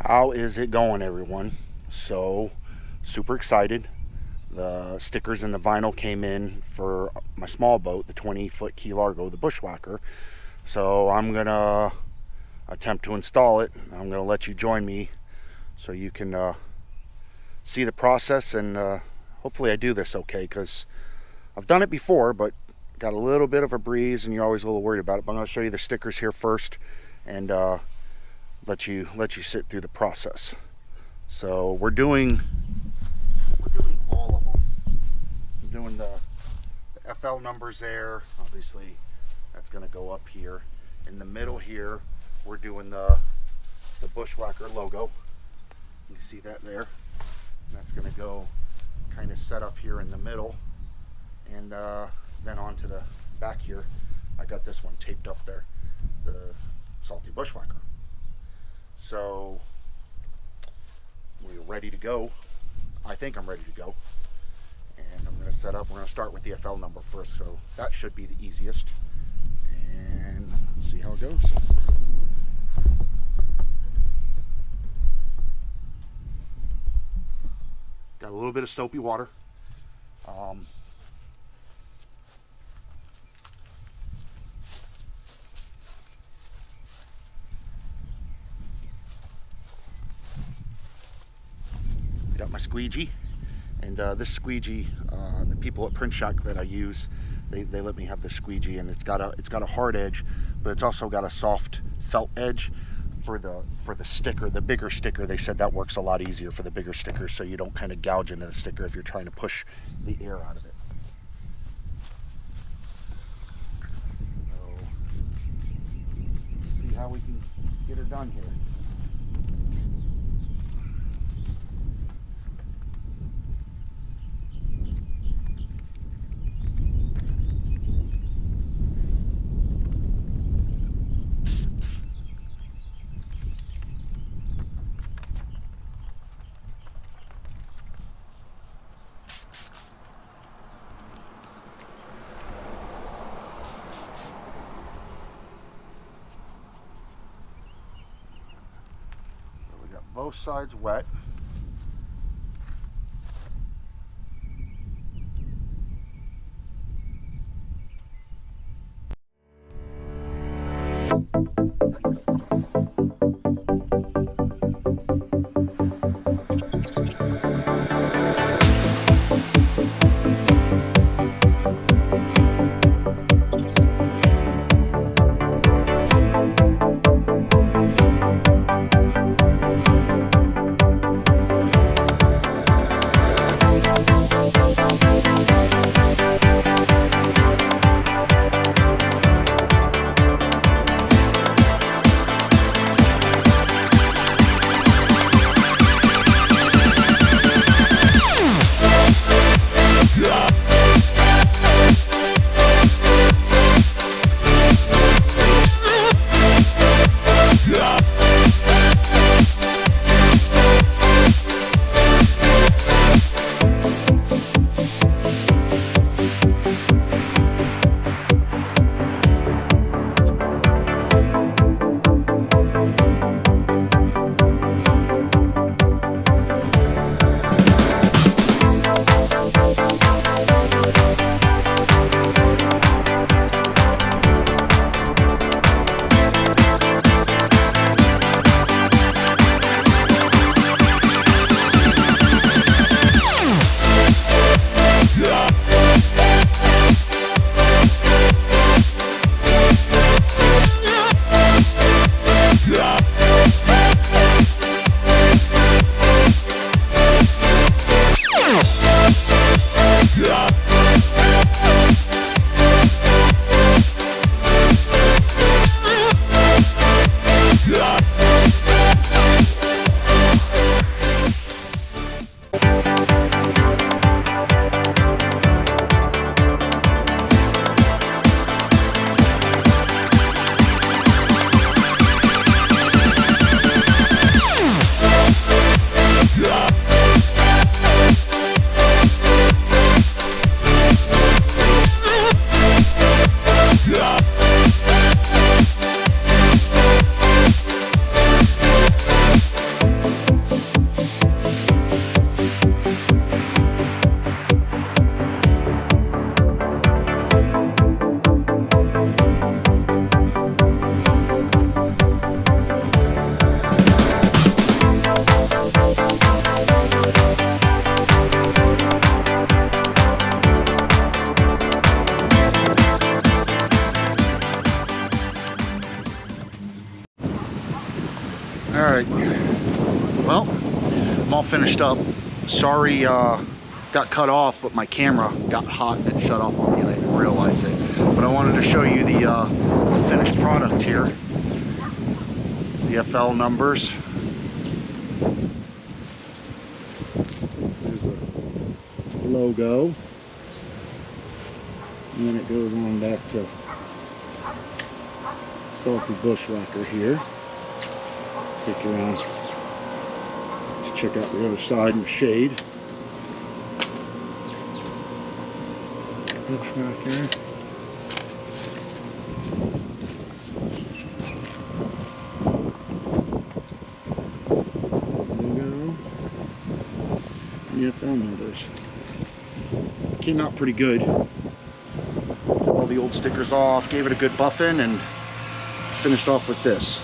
How is it going, everyone? So, super excited. The stickers and the vinyl came in for my small boat, the 20-foot Key Largo, the Bushwhacker. So, I'm going to attempt to install it. I'm going to let you join me so you can see the process, and hopefully I do this okay, because I've done it before, but got a little bit of a breeze and you're always a little worried about it. But I'm going to show you the stickers here first and let you sit through the process. So we're doing all of them. I'm doing the FL numbers there. Obviously, that's going to go up here. In the middle here, we're doing the Bushwhacker logo. You can see that there. And that's going to go kind of set up here in the middle, and then onto the back here. I got this one taped up there, the Salty Bushwhacker. So we're ready to go. I think I'm ready to go. And I'm going to set up. We're going to start with the FL number first, so that should be the easiest. And see how it goes. Got a little bit of soapy water. Got my squeegee, and this squeegee, the people at Print Shack that I use, they let me have this squeegee, and it's got a hard edge, but it's also got a soft felt edge for the sticker. The bigger sticker, they said that works a lot easier for the bigger sticker, so you don't kind of gouge into the sticker if you're trying to push the air out of it. So, see how we can get her done here. Both sides wet. well, I'm all finished up. Sorry, got cut off, but my camera got hot and it shut off on me and I didn't realize it. But I wanted to show you the finished product here. The FL numbers. There's the logo. And then it goes on back to Salty Bushwhacker here. Take you around to check out the other side in the shade. Bushwhacker. Logo. EFL numbers. Came out pretty good. Took all the old stickers off, gave it a good buffing, and finished off with this.